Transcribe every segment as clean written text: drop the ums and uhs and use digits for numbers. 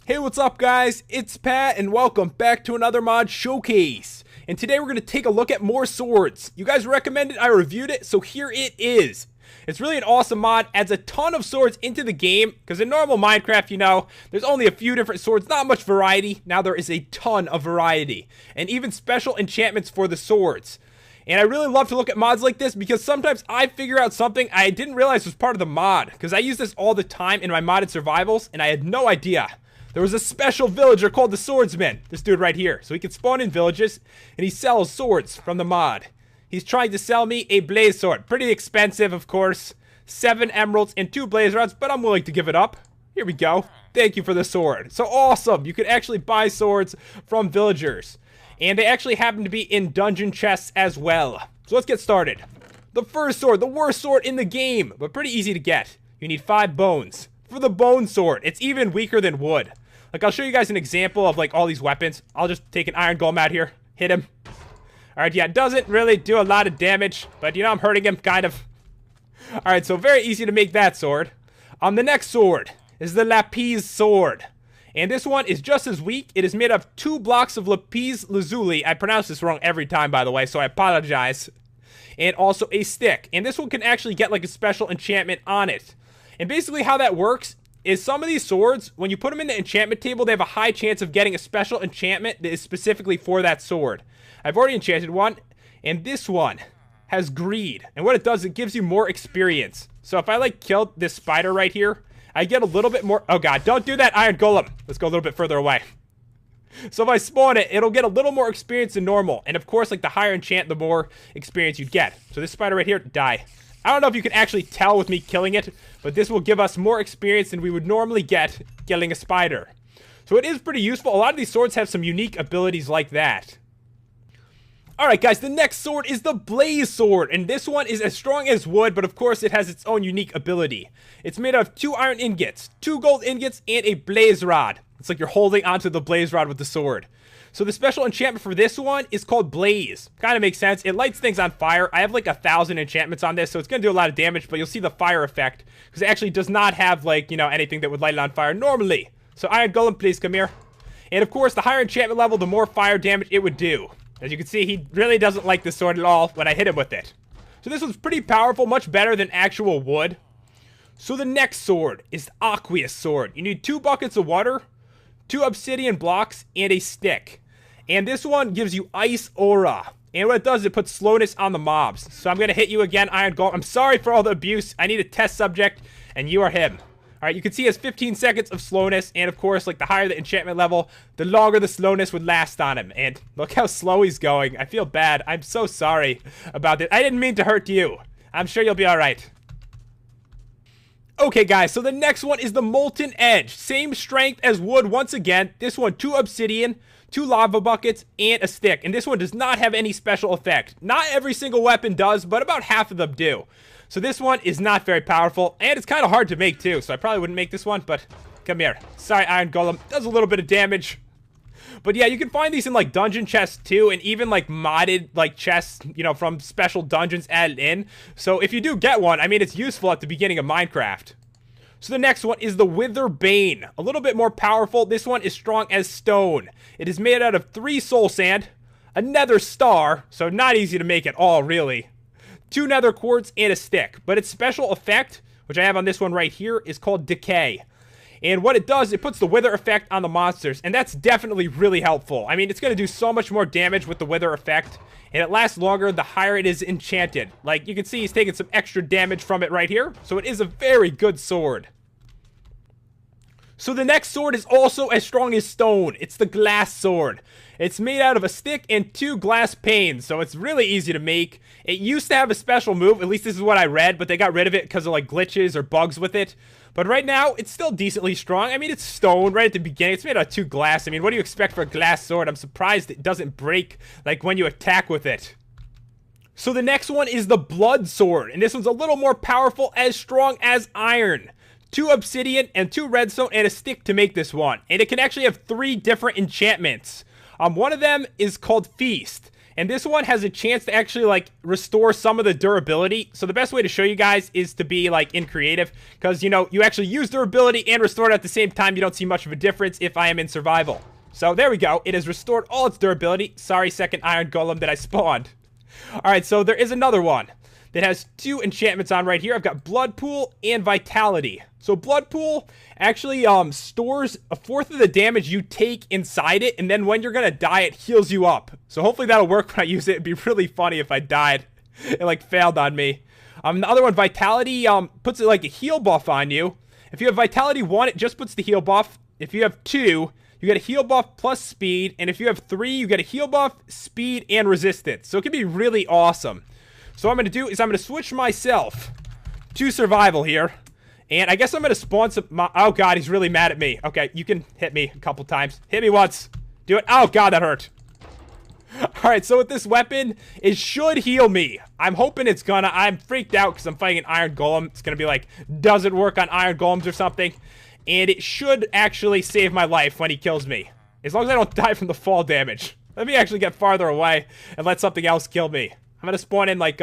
Hey, what's up guys? It's Pat and welcome back to another mod showcase. And today we're going to take a look at more swords. You guys recommended I reviewed it, so here it is. It's really an awesome mod, adds a ton of swords into the game, because in normal Minecraft, you know, there's only a few different swords, not much variety. Now there is a ton of variety, and even special enchantments for the swords. And I really love to look at mods like this because sometimes I figure out something I didn't realize was part of the mod, because I use this all the time in my modded survivals, and I had no idea. There was a special villager called the Swordsman, this dude right here. So he can spawn in villages, and he sells swords from the mod. He's trying to sell me a blaze sword. Pretty expensive, of course. 7 emeralds and 2 blaze rods, but I'm willing to give it up. Here we go. Thank you for the sword. So awesome. You can actually buy swords from villagers. And they actually happen to be in dungeon chests as well. So let's get started. The first sword, the worst sword in the game, but pretty easy to get. You need 5 bones. For the bone sword, it's even weaker than wood. Like, I'll show you guys an example of, like, all these weapons. I'll just take an iron golem out here. Hit him. Alright, yeah, it doesn't really do a lot of damage. But, you know, I'm hurting him, kind of. Alright, so very easy to make that sword. The next sword is the lapis sword. And this one is just as weak. It is made of 2 blocks of lapis lazuli. I pronounce this wrong every time, by the way, so I apologize. And also a stick. And this one can actually get, like, a special enchantment on it. And basically how that works is some of these swords, when you put them in the enchantment table, they have a high chance of getting a special enchantment that is specifically for that sword. I've already enchanted one, and this one has greed. And what it does, it gives you more experience. So if I, like, kill this spider right here, I get a little bit more... Oh, God, don't do that, iron golem. Let's go a little bit further away. So if I spawn it, it'll get a little more experience than normal. And, of course, like, the higher enchant, the more experience you get. So this spider right here, die. I don't know if you can actually tell with me killing it, but this will give us more experience than we would normally get killing a spider. So it is pretty useful. A lot of these swords have some unique abilities like that. Alright guys, the next sword is the blaze sword, and this one is as strong as wood, but of course it has its own unique ability. It's made of 2 iron ingots, 2 gold ingots, and a blaze rod. It's like you're holding onto the blaze rod with the sword. So the special enchantment for this one is called Blaze. Kind of makes sense. It lights things on fire. I have like 1,000 enchantments on this, so it's going to do a lot of damage, but you'll see the fire effect, because it actually does not have, like, you know, anything that would light it on fire normally. So Iron Golem, please come here. And of course, the higher enchantment level, the more fire damage it would do. As you can see, he really doesn't like this sword at all when I hit him with it. So this one's pretty powerful, much better than actual wood. So the next sword is the Aqueous sword. You need 2 buckets of water, 2 obsidian blocks, and a stick. And this one gives you ice aura. And what it does is it puts slowness on the mobs. So I'm going to hit you again, Iron Golem. I'm sorry for all the abuse. I need a test subject, and you are him. Alright, you can see he has 15 seconds of slowness. And of course, like, the higher the enchantment level, the longer the slowness would last on him. And look how slow he's going. I feel bad. I'm so sorry about this. I didn't mean to hurt you. I'm sure you'll be alright. Okay guys, so the next one is the Molten Edge. Same strength as wood once again. This one, 2 obsidian, 2 lava buckets, and a stick. And this one does not have any special effect. Not every single weapon does, but about half of them do. So this one is not very powerful, and it's kind of hard to make too, so I probably wouldn't make this one, but come here. Sorry, Iron Golem. Does a little bit of damage. But yeah, you can find these in, like, dungeon chests too, and even, like, modded, like, chests, you know, from special dungeons added in. So if you do get one, I mean, it's useful at the beginning of Minecraft. So the next one is the Wither Bane. A little bit more powerful. This one is strong as stone. It is made out of 3 soul sand, a nether star, so not easy to make at all, really, 2 nether quartz, and a stick. But its special effect, which I have on this one right here, is called Decay. And what it does, it puts the wither effect on the monsters, and that's definitely really helpful. I mean, it's going to do so much more damage with the wither effect, and it lasts longer the higher it is enchanted. Like, you can see he's taking some extra damage from it right here, so it is a very good sword. So the next sword is also as strong as stone. It's the glass sword. It's made out of a stick and 2 glass panes, so it's really easy to make. It used to have a special move, at least this is what I read, but they got rid of it because of, like, glitches or bugs with it. But right now, it's still decently strong. I mean, it's stone right at the beginning. It's made out of 2 glass. I mean, what do you expect for a glass sword? I'm surprised it doesn't break, like, when you attack with it. So the next one is the Blood Sword, and this one's a little more powerful, as strong as iron. 2 obsidian and 2 redstone and a stick to make this one. And it can actually have 3 different enchantments. One of them is called Feast. And this one has a chance to actually, like, restore some of the durability. So the best way to show you guys is to be, like, in creative. Because, you know, you actually use durability and restore it at the same time. You don't see much of a difference if I am in survival. So there we go. It has restored all its durability. Sorry, second iron golem that I spawned. Alright, so there is another one that has 2 enchantments on right here. I've got Blood Pool and Vitality. So Blood Pool actually stores a fourth of the damage you take inside it, and then when you're gonna die, it heals you up. So hopefully that'll work when I use it. It'd be really funny if I died. It like failed on me. The other one, Vitality, puts it like a heal buff on you. If you have Vitality 1, it just puts the heal buff. If you have 2, you get a heal buff plus speed, and if you have 3, you get a heal buff, speed, and resistance. So it can be really awesome. So what I'm going to do is I'm going to switch myself to survival here. And I guess I'm going to spawn some... Oh, God, he's really mad at me. Okay, you can hit me a couple times. Hit me once. Do it. Oh, God, that hurt. Alright, so with this weapon, it should heal me. I'm hoping it's gonna. I'm freaked out because I'm fighting an iron golem. It's going to be like, does it work on iron golems or something? And it should actually save my life when he kills me. As long as I don't die from the fall damage. Let me actually get farther away and let something else kill me. I'm going to spawn in like,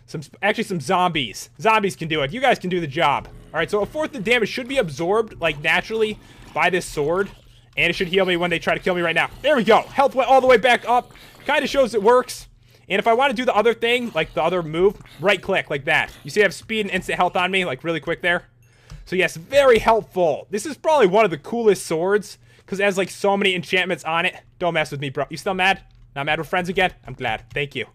some zombies. Zombies can do it. You guys can do the job. Alright, so a fourth of the damage should be absorbed, like, naturally by this sword. And it should heal me when they try to kill me right now. There we go. Health went all the way back up. Kind of shows it works. And if I want to do the other thing, like the other move, right click like that. You see I have speed and instant health on me, like really quick there. So yes, very helpful. This is probably one of the coolest swords because it has like so many enchantments on it. Don't mess with me, bro. You still mad? Not mad with friends again? I'm glad. Thank you.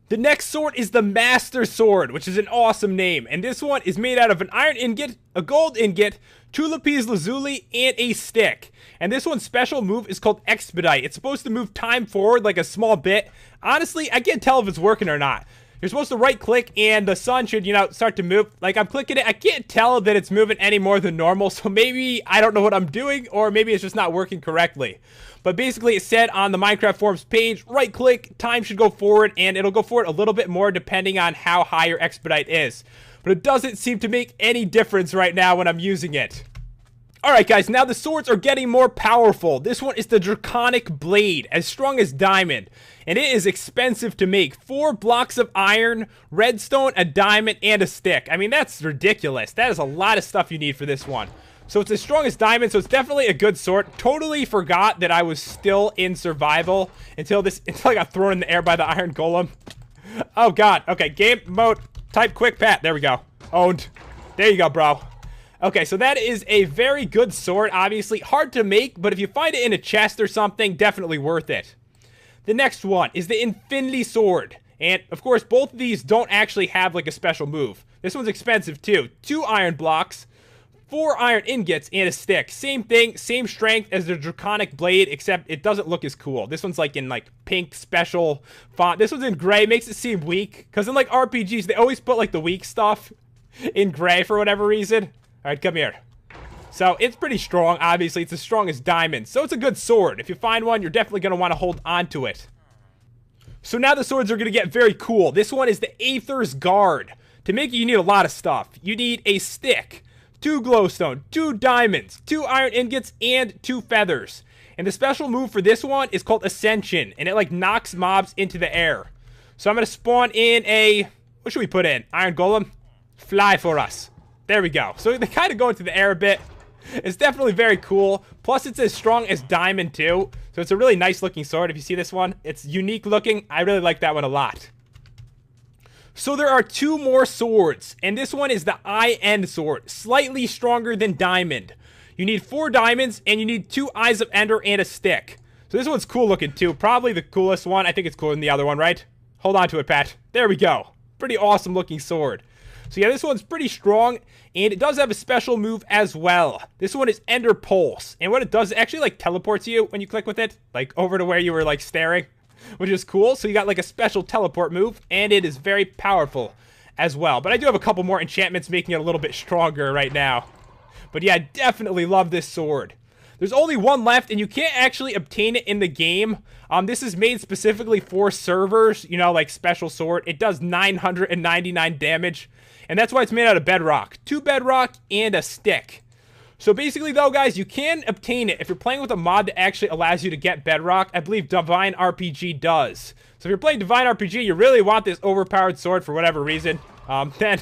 The next sword is the Master Sword, which is an awesome name. And this one is made out of an iron ingot, a gold ingot, 2 lapis lazuli, and a stick. And this one's special move is called Expedite. It's supposed to move time forward like a small bit. Honestly, I can't tell if it's working or not. You're supposed to right click and the sun should, you know, start to move. Like I'm clicking it. I can't tell that it's moving any more than normal. So maybe I don't know what I'm doing or maybe it's just not working correctly. But basically it said on the Minecraft forums page, right click, time should go forward and it'll go forward a little bit more depending on how high your expedite is. But it doesn't seem to make any difference right now when I'm using it. Alright guys, now the swords are getting more powerful. This one is the Draconic Blade, as strong as diamond. And it is expensive to make. 4 blocks of iron, redstone, a diamond, and a stick. I mean, that's ridiculous. That is a lot of stuff you need for this one. So it's as strong as diamond, so it's definitely a good sword. Totally forgot that I was still in survival until I got thrown in the air by the iron golem. Oh god. Okay, game mode. Type quick pat. There we go. Owned. There you go, bro. Okay, so that is a very good sword, obviously. Hard to make, but if you find it in a chest or something, definitely worth it. The next one is the Infinity Sword. And, of course, both of these don't actually have, like, a special move. This one's expensive, too. 2 iron blocks, 4 iron ingots, and a stick. Same thing, same strength as the Draconic Blade, except it doesn't look as cool. This one's, like, in, like, pink special font. This one's in gray. Makes it seem weak. Because in, like, RPGs, they always put, like, the weak stuff in gray for whatever reason. Alright, come here. So, it's pretty strong, obviously. It's as strong as diamond. So, it's a good sword. If you find one, you're definitely going to want to hold on to it. So, now the swords are going to get very cool. This one is the Aether's Guard. To make it, you need a lot of stuff. You need a stick, 2 glowstone, 2 diamonds, 2 iron ingots, and 2 feathers. And the special move for this one is called Ascension. And it, like, knocks mobs into the air. So, I'm going to spawn in a... What should we put in? Iron Golem? Fly for us. There we go. So they kind of go into the air a bit. It's definitely very cool. Plus, it's as strong as diamond, too. So it's a really nice looking sword. If you see this one, it's unique looking. I really like that one a lot. So there are 2 more swords. And this one is the Eye-End Sword. Slightly stronger than diamond. You need 4 diamonds, and you need 2 Eyes of Ender and a stick. So this one's cool looking, too. Probably the coolest one. I think it's cooler than the other one, right? Hold on to it, Pat. There we go. Pretty awesome looking sword. So yeah, this one's pretty strong, and it does have a special move as well. This one is Ender Pulse, and what it does, it actually like teleports you when you click with it, like over to where you were like staring, which is cool. So you got like a special teleport move, and it is very powerful as well. But I do have a couple more enchantments making it a little bit stronger right now. But yeah, I definitely love this sword. There's only one left, and you can't actually obtain it in the game. This is made specifically for servers, you know, like special sword. It does 999 damage. And that's why it's made out of bedrock. 2 bedrock and a stick. So basically though, guys, you can obtain it if you're playing with a mod that actually allows you to get Bedrock. I believe Divine RPG does. So if you're playing Divine RPG, you really want this overpowered sword for whatever reason, then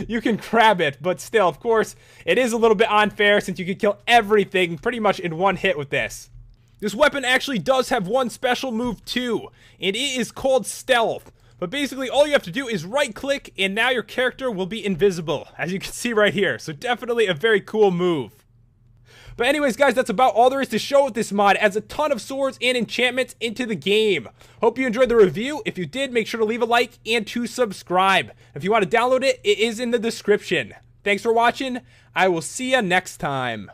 you can grab it. But still, of course, it is a little bit unfair since you can kill everything pretty much in one hit with this. This weapon actually does have one special move too, and it is called Stealth. But basically, all you have to do is right-click, and now your character will be invisible, as you can see right here. So definitely a very cool move. But anyways, guys, that's about all there is to show with this mod. It adds a ton of swords and enchantments into the game. Hope you enjoyed the review. If you did, make sure to leave a like and to subscribe. If you want to download it, it is in the description. Thanks for watching. I will see you next time.